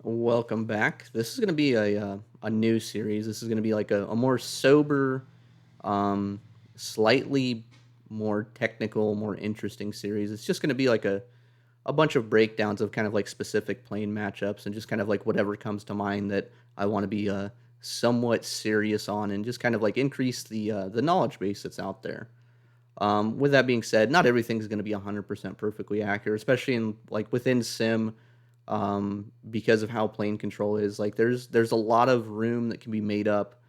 Welcome back. This is going to be a new series. This is going to be like a more sober, um, slightly more technical, more interesting series. It's just going to be like a bunch of breakdowns of kind of like specific plane matchups and just kind of like whatever comes to mind that I want to be somewhat serious on and just kind of like increase the knowledge base that's out there. With that being said, not everything's going to be 100% perfectly accurate, especially in like within sim, because of how plane control is. Like there's a lot of room that can be made up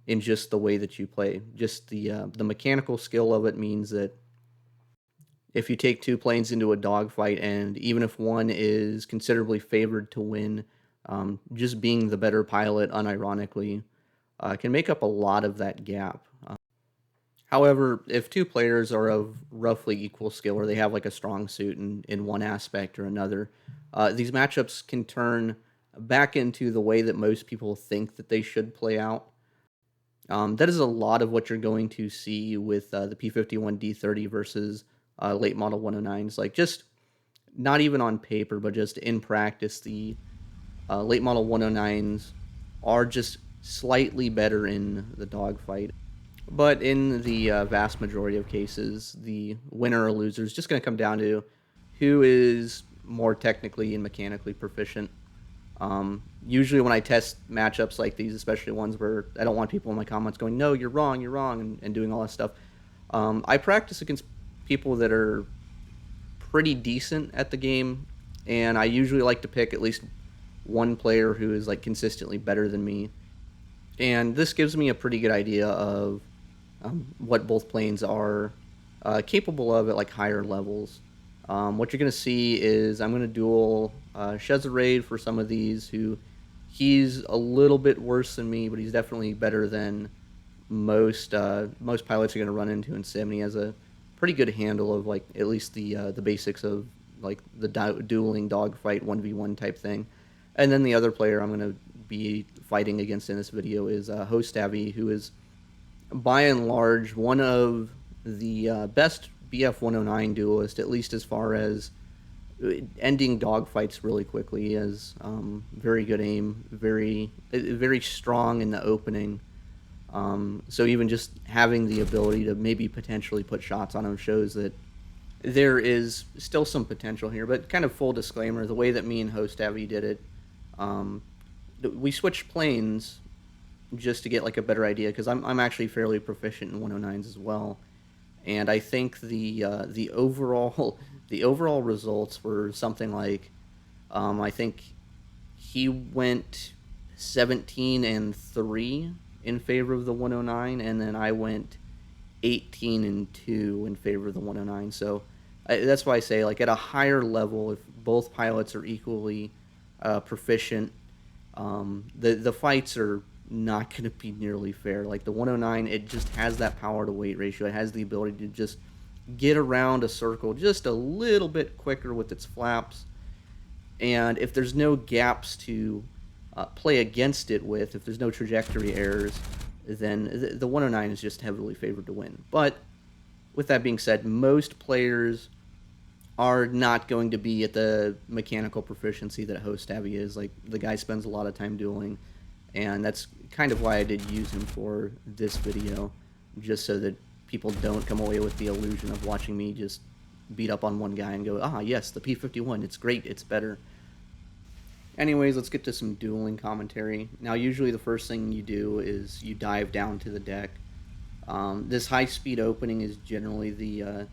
in just the way that you play. Just the mechanical skill of it means that if you take two planes into a dogfight, and even if one is considerably favored to win, just being the better pilot, unironically, can make up a lot of that gap. However, if two players are of roughly equal skill or they have like a strong suit in one aspect or another, these matchups can turn back into the way that most people think that they should play out. That is a lot of what you're going to see with the P-51 D-30 versus late model 109s. Like just not even on paper, but just in practice, the late model 109s are just slightly better in the dogfight. But in the vast majority of cases, the winner or loser is just going to come down to who is more technically and mechanically proficient. Usually, when I test matchups like these, especially ones where I don't want people in my comments going, "No, you're wrong," and doing all that stuff, I practice against people that are pretty decent at the game, and I usually like to pick at least one player who is like consistently better than me, and this gives me a pretty good idea of what both planes are capable of at like higher levels. What you're going to see is I'm going to duel Shezarade for some of these. Who he's a little bit worse than me, but he's definitely better than most pilots are going to run into in sim. And he has a pretty good handle of like at least the basics of like the dueling dogfight 1v1 type thing. And then the other player I'm going to be fighting against in this video is Hostavi, who is by and large one of the best Bf.109 duelists, at least as far as ending dogfights really quickly. He has very good aim, very strong in the opening. So even just having the ability to maybe potentially put shots on him shows that there is still some potential here. But kind of full disclaimer: the way that me and Host Avi did it, um, we switched planes just to get like a better idea because I'm actually fairly proficient in 109s as well, and I think the overall the overall results were something like I think he went 17-3 in favor of the 109, and then I went 18-2 in favor of the 109. So that's why I say like at a higher level, if both pilots are equally proficient, the fights are not going to be nearly fair. Like the 109, it just has that power to weight ratio. It has the ability to just get around a circle just a little bit quicker with its flaps. And if there's no gaps to play against it with, if there's no trajectory errors, then the 109 is just heavily favored to win. But with that being said, most players are not going to be at the mechanical proficiency that Host Abby is. Like the guy spends a lot of time dueling, and that's kind of why I did use him for this video, just so that people don't come away with the illusion of watching me just beat up on one guy and go, ah, yes, the P-51, it's great, it's better. Anyways, let's get to some dueling commentary. Now, usually the first thing you do is you dive down to the deck. This high-speed opening is generally the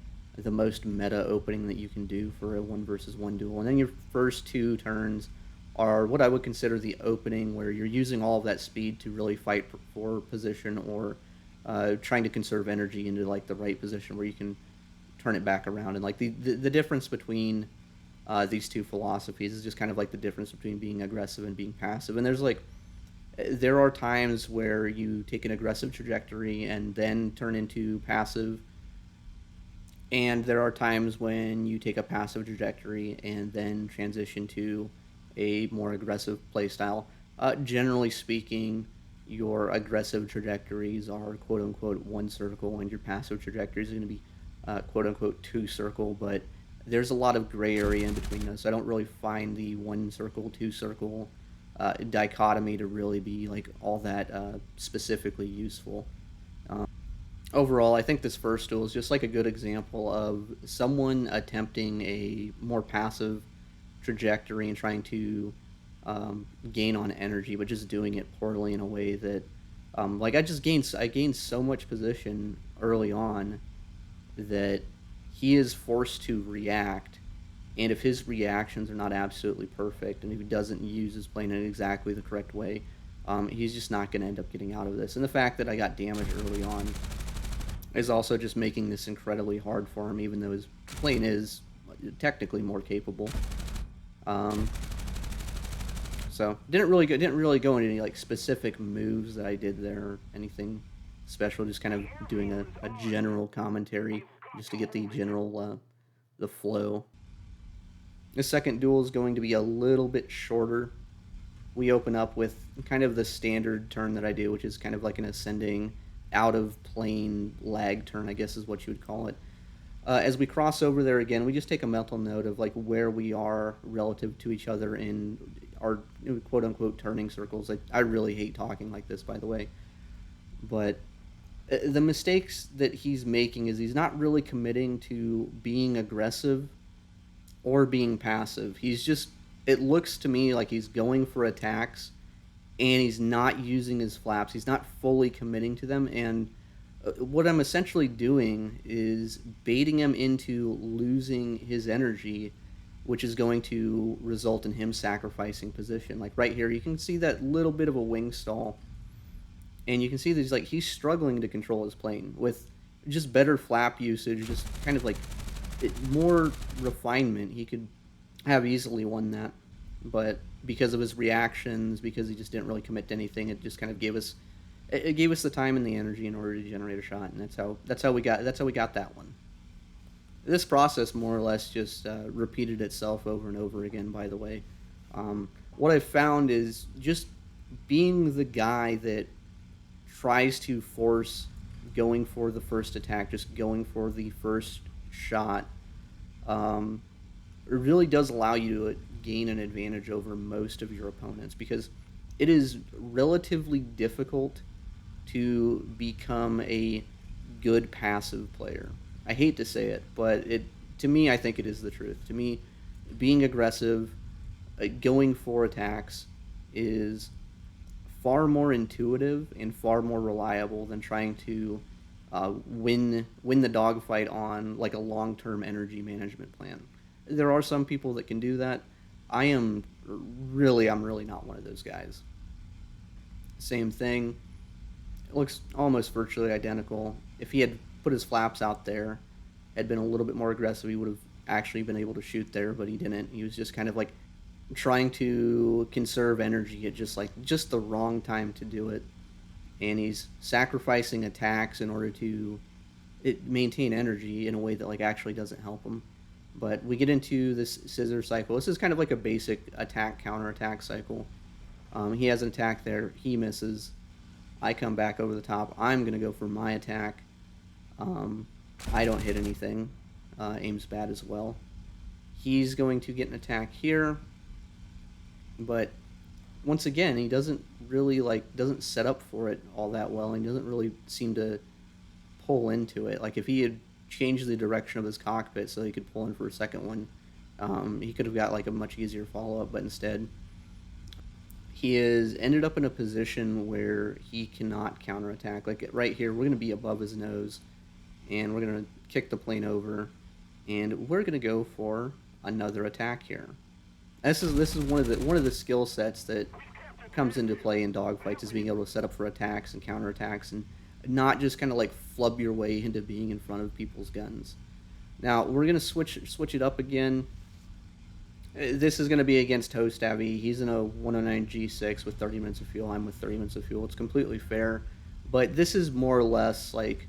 most meta opening that you can do for a one versus one duel. And then your first two turns are what I would consider the opening, where you're using all of that speed to really fight for position or trying to conserve energy into like the right position where you can turn it back around. And like the difference between these two philosophies is just kind of like the difference between being aggressive and being passive. And there are times where you take an aggressive trajectory and then turn into passive, and there are times when you take a passive trajectory and then transition to a more aggressive playstyle. Generally speaking, your aggressive trajectories are quote unquote one circle, and your passive trajectories are going to be quote unquote two circle. But there's a lot of gray area in between those. I don't really find the one circle, two circle dichotomy to really be like all that specifically useful. Overall, I think this first duel is just like a good example of someone attempting a more passive trajectory and trying to gain on energy, but just doing it poorly in a way that, like I gained so much position early on that he is forced to react, and if his reactions are not absolutely perfect, and if he doesn't use his plane in exactly the correct way, he's just not going to end up getting out of this. And the fact that I got damage early on is also just making this incredibly hard for him, even though his plane is technically more capable. Um, so didn't really go into any like specific moves that I did there, or anything special. Just kind of doing a general commentary just to get the general the flow. The second duel is going to be a little bit shorter. We open up with kind of the standard turn that I do, which is kind of like an ascending out of plane lag turn, I guess is what you would call it. As we cross over there again, we just take a mental note of like where we are relative to each other in our quote unquote turning circles. I really hate talking like this, by the way, but the mistakes that he's making is he's not really committing to being aggressive or being passive. He's just, it looks to me like he's going for attacks and he's not using his flaps. He's not fully committing to them. And what I'm essentially doing is baiting him into losing his energy, which is going to result in him sacrificing position. Like right here, you can see that little bit of a wing stall, and you can see that he's struggling to control his plane with just better flap usage, just kind of like more refinement. He could have easily won that, but because of his reactions, because he just didn't really commit to anything, it just kind of gave us the time and the energy in order to generate a shot, and that's how we got that one. This process more or less just repeated itself over and over again. By the way, what I've found is just being the guy that tries to force going for the first attack, just going for the first shot, it really does allow you to gain an advantage over most of your opponents, because it is relatively difficult to become a good passive player. I hate to say it, but to me, I think it is the truth. To me, being aggressive, going for attacks is far more intuitive and far more reliable than trying to win the dogfight on like a long-term energy management plan. There are some people that can do that. I'm really not one of those guys. Same thing. It looks almost virtually identical. If he had put his flaps out there, had been a little bit more aggressive, he would have actually been able to shoot there, but he didn't. He was just kind of like trying to conserve energy at just the wrong time to do it, and he's sacrificing attacks in order to maintain energy in a way that like actually doesn't help him. But we get into this scissor cycle. This is kind of like a basic attack counter attack cycle. He has an attack there, he misses. I come back over the top. I'm gonna go for my attack. I don't hit anything. Aim's bad as well. He's going to get an attack here, but once again, he doesn't really doesn't set up for it all that well, and he doesn't really seem to pull into it. Like if he had changed the direction of his cockpit so he could pull in for a second one, he could have got like a much easier follow-up, but instead he has ended up in a position where he cannot counterattack. Like right here, we're going to be above his nose, and we're going to kick the plane over, and we're going to go for another attack here. This is one of the skill sets that comes into play in dogfights, is being able to set up for attacks and counterattacks, and not just kind of like flub your way into being in front of people's guns. Now we're gonna switch it up again. This is going to be against Hostavi. He's in a 109 G6 with 30 minutes of fuel. I'm with 30 minutes of fuel. It's completely fair. But this is more or less like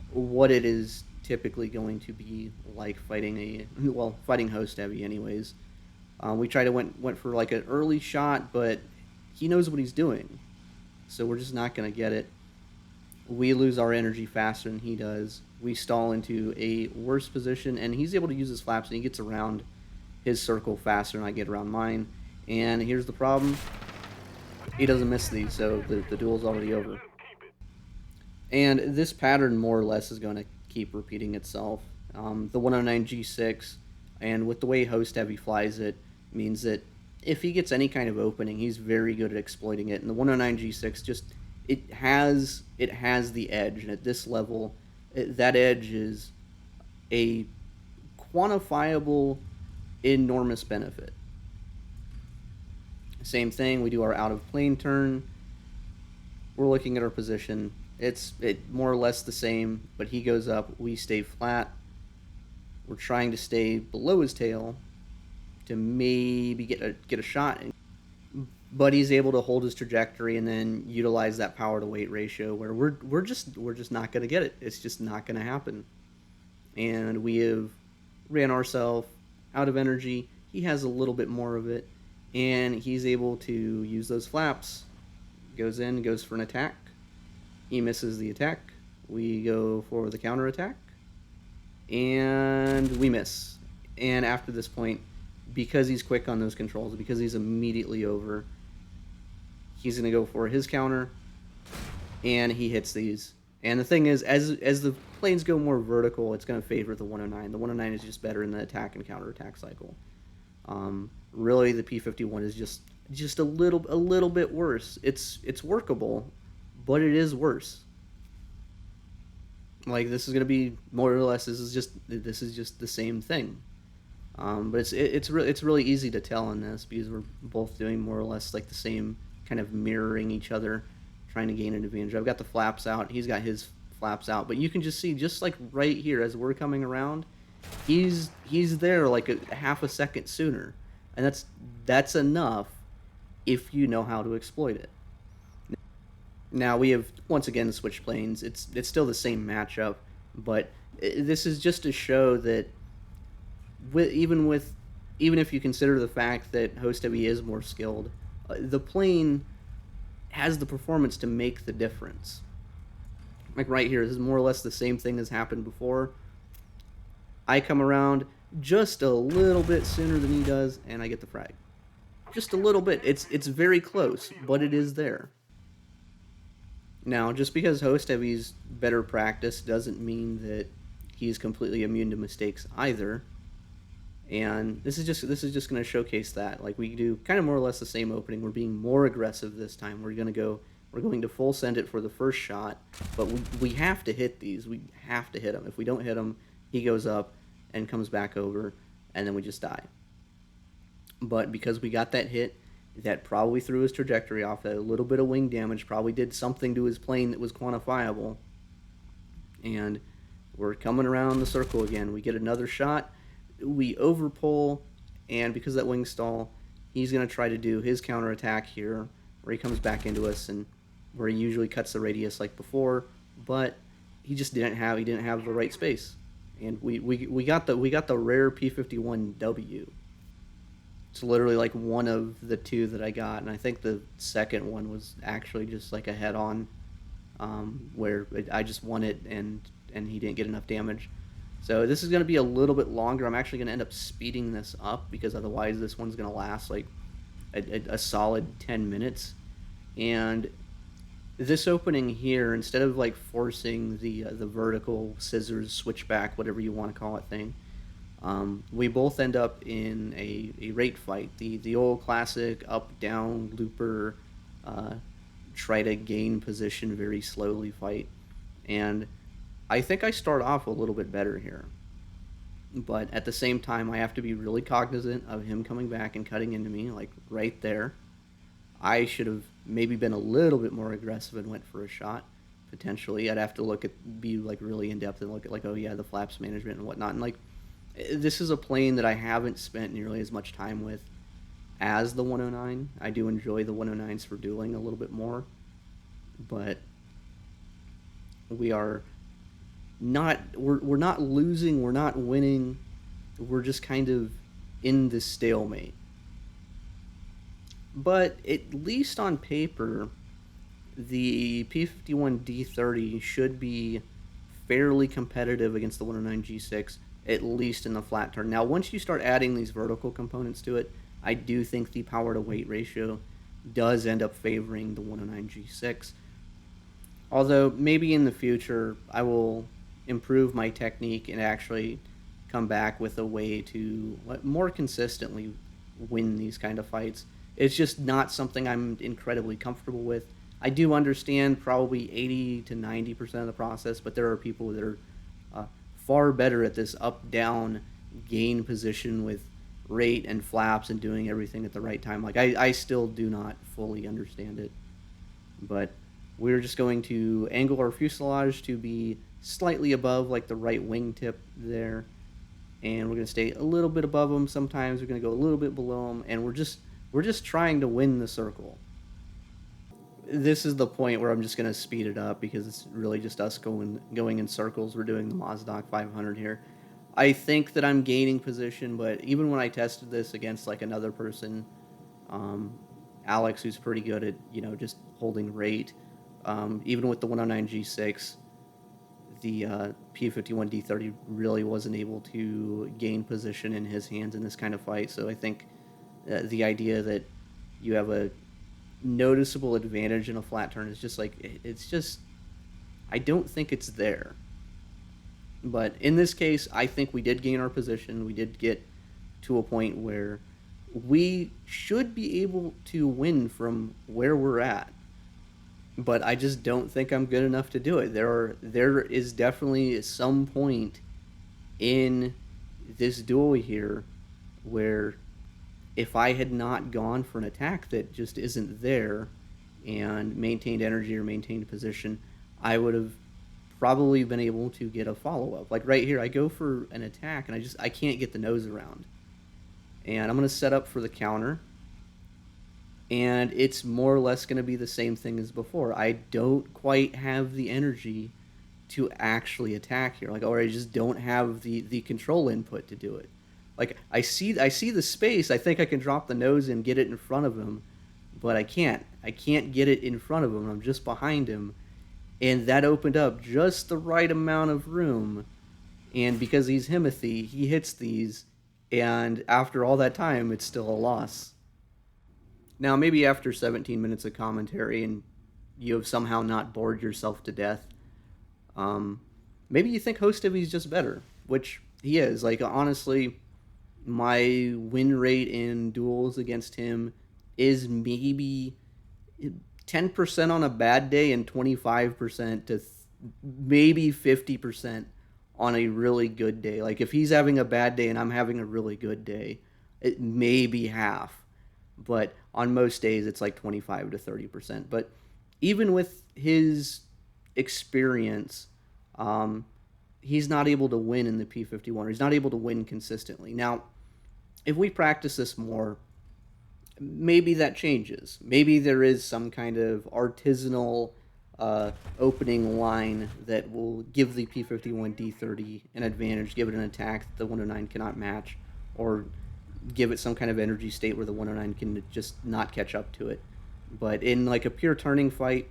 what it is typically going to be like fighting fighting Hostavi anyways. We tried to went for like an early shot, but he knows what he's doing. So we're just not going to get it. We lose our energy faster than he does. we stall into a worse position, and he's able to use his flaps, and he gets around his circle faster than I get around mine. And here's the problem: he doesn't miss these, so the duel's already over. And this pattern more or less is going to keep repeating itself. The 109 G6, and with the way Host Heavy flies it, means that if he gets any kind of opening, he's very good at exploiting it. And the 109 G6 just it has the edge, and at this level, that edge is a quantifiable, enormous benefit. Same thing, we do our out of plane turn. We're looking at our position. It's more or less the same, but he goes up, we stay flat. We're trying to stay below his tail to maybe get a shot, but he's able to hold his trajectory and then utilize that power to weight ratio where we're just not going to get it. It's just not going to happen. And we have ran ourselves out of energy. He has a little bit more of it, and he's able to use those flaps. Goes in, goes for an attack. He misses the attack. We go for the counter attack, and we miss. And after this point, because he's quick on those controls, because he's immediately over, he's going to go for his counter, and he hits these. And the thing is, as the planes go more vertical, it's going to favor the 109. The 109 is just better in the attack and counter attack cycle. Really, the P-51 is just a little bit worse. It's workable, but it is worse. Like, this is going to be more or less this is just the same thing. But it's really easy to tell in this because we're both doing more or less like the same, kind of mirroring each other, trying to gain an advantage. I've got the flaps out. He's got his flaps out, but you can just see, just like right here as we're coming around, he's there like a half a second sooner, and that's enough if you know how to exploit it. Now we have once again switched planes. It's still the same matchup, but this is just to show that even if you consider the fact that Host Heavy is more skilled, the plane has the performance to make the difference. Like right here, this is more or less the same thing as happened before. I come around just a little bit sooner than he does, and I get the frag. Just a little bit. It's very close, but it is there. Now, just because Host Heavy's better practice doesn't mean that he's completely immune to mistakes either. And this is just going to showcase that. Like, we do kind of more or less the same opening. We're being more aggressive this time. We're going to full send it for the first shot, but we have to hit these. We have to hit them. If we don't hit them, he goes up and comes back over, and then we just die. But because we got that hit, that probably threw his trajectory off. That a little bit of wing damage probably did something to his plane that was quantifiable. And we're coming around the circle again. We get another shot. We overpull, and because of that wing stall, he's going to try to do his counterattack here, where he comes back into us, and where he usually cuts the radius like before, but he just didn't have the right space. And we got the rare P-51W. It's literally like one of the two that I got, and I think the second one was actually just like a head-on, where I just won it and he didn't get enough damage. So this is going to be a little bit longer. I'm actually going to end up speeding this up because otherwise this one's going to last like a solid 10 minutes. And this opening here, instead of like forcing the vertical scissors switchback, whatever you want to call it thing, we both end up in a rate fight, the old classic up down looper, try to gain position very slowly fight. And I think I start off a little bit better here, but at the same time I have to be really cognizant of him coming back and cutting into me like right there. I should have maybe been a little bit more aggressive and went for a shot. Potentially I'd have to be like really in depth and look at like, oh yeah, the flaps management and whatnot. And like, this is a plane that I haven't spent nearly as much time with as the 109. I do enjoy the 109s for dueling a little bit more, but we're not losing, we're not winning, we're just kind of in this stalemate. But at least on paper, the P-51 D-30 should be fairly competitive against the 109 G6, at least in the flat turn. Now, once you start adding these vertical components to it, I do think the power to weight ratio does end up favoring the 109 G6. Although maybe in the future I will improve my technique and actually come back with a way to more consistently win these kind of fights. It's just not something I'm incredibly comfortable with. I do understand probably 80 to 90% of the process, but there are people that are uh, far better at this up down gain position with rate and flaps and doing everything at the right time. Like, I still do not fully understand it, but we're just going to angle our fuselage to be slightly above like the right wingtip there, and we're going to stay a little bit above them. Sometimes we're going to go a little bit below them, and we're just trying to win the circle. This is the point where I'm just going to speed it up because it's really just us going in circles. We're doing the Mazdak 500 here. I think that I'm gaining position, but even when I tested this against like another person, um, Alex, who's pretty good at just holding rate, even with the 109 G6, the P-51 D-30 really wasn't able to gain position in his hands in this kind of fight. So I think the idea that you have a noticeable advantage in a flat turn is just like, it's just, I don't think it's there. But in this case, I think we did gain our position. We did get to a point where we should be able to win from where we're at. But I just don't think I'm good enough to do it. There is definitely some point in this duel here where if I had not gone for an attack that just isn't there and maintained energy or maintained position, I would have probably been able to get a follow-up. Like right here, I go for an attack and I can't get the nose around. And I'm going to set up for the counter, and it's more or less going to be the same thing as before. I don't quite have the energy to actually attack here. Like, or I just don't have the control input to do it. Like, I see the space. I think I can drop the nose and get it in front of him, but I can't. I can't get it in front of him. I'm just behind him, and that opened up just the right amount of room. And because he's Himothy, he hits these, and after all that time, it's still a loss. Now, maybe after 17 minutes of commentary and you have somehow not bored yourself to death, um, maybe you think Host is just better, which he is. Like, honestly, my win rate in duels against him is maybe 10% on a bad day and 25% to maybe 50% on a really good day. Like, if he's having a bad day and I'm having a really good day, it may be half. But on most days, it's like 25 to 30%. But even with his experience, he's not able to win in the P-51, or he's not able to win consistently. Now, if we practice this more, maybe that changes. Maybe there is some kind of artisanal opening line that will give the P-51 D-30 an advantage, give it an attack that the 109 cannot match, or give it some kind of energy state where the 109 can just not catch up to it. But in like a pure turning fight,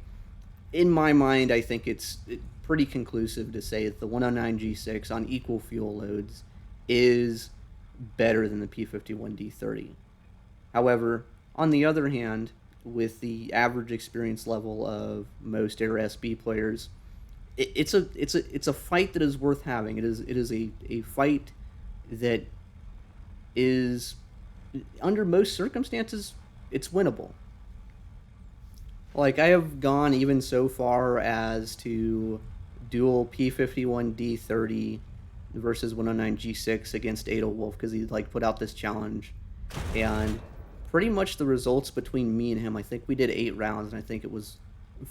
in my mind, I think it's pretty conclusive to say that the 109 G6 on equal fuel loads is better than the P-51 D-30. However, on the other hand, with the average experience level of most Air SB players, it's a fight that is worth having. It is a fight that is, under most circumstances, it's winnable. Like, I have gone even so far as to duel P-51 D-30 versus 109 G6 against Adolwolf because he like put out this challenge, and pretty much the results between me and him, I think we did 8 rounds, and I think it was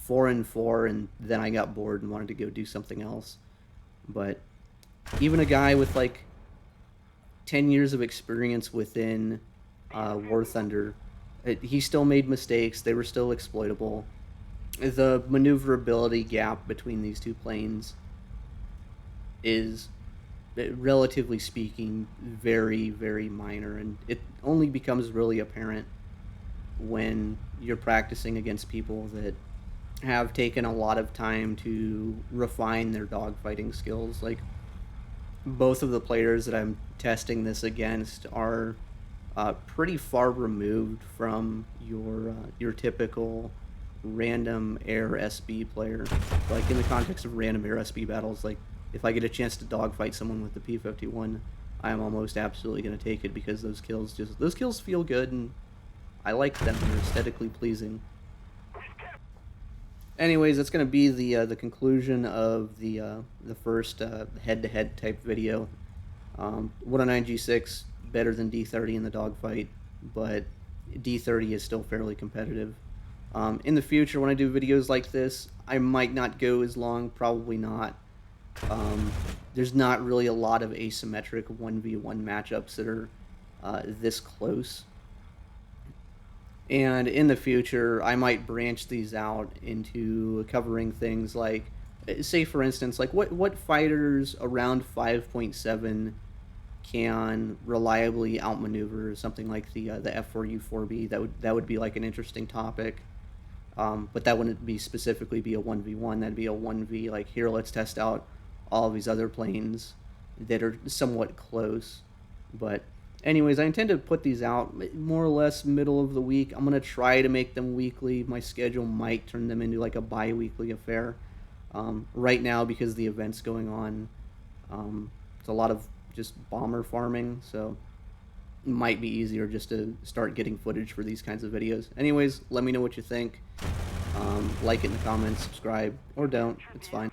4-4, and then I got bored and wanted to go do something else. But even a guy with like 10 years of experience within War Thunder, he still made mistakes. They were still exploitable. The maneuverability gap between these two planes is, relatively speaking, very, very minor, and it only becomes really apparent when you're practicing against people that have taken a lot of time to refine their dogfighting skills. Like, both of the players that I'm testing this against are pretty far removed from your typical random air SB player. Like, in the context of random air SB battles, like, if I get a chance to dogfight someone with the P-51, I am almost absolutely going to take it, because those kills feel good, and I like them. They're aesthetically pleasing. Anyways, that's going to be the conclusion of the first head-to-head type video. 109 G6 better than D-30 in the dogfight, but D-30 is still fairly competitive. In the future, when I do videos like this, I might not go as long, probably not. There's not really a lot of asymmetric 1v1 matchups that are this close. And in the future, I might branch these out into covering things like, say for instance, like what fighters around 5.7 can reliably outmaneuver something like the F4U4B. That would be like an interesting topic. But that wouldn't be specifically be a 1v1. That'd be a 1v, like, here, let's test out all of these other planes that are somewhat close. But anyways, I intend to put these out more or less middle of the week. I'm going to try to make them weekly. My schedule might turn them into like a bi-weekly affair. Right now, because the event's going on, it's a lot of just bomber farming, so it might be easier just to start getting footage for these kinds of videos. Anyways, let me know what you think. Like it in the comments, subscribe, or don't. It's fine.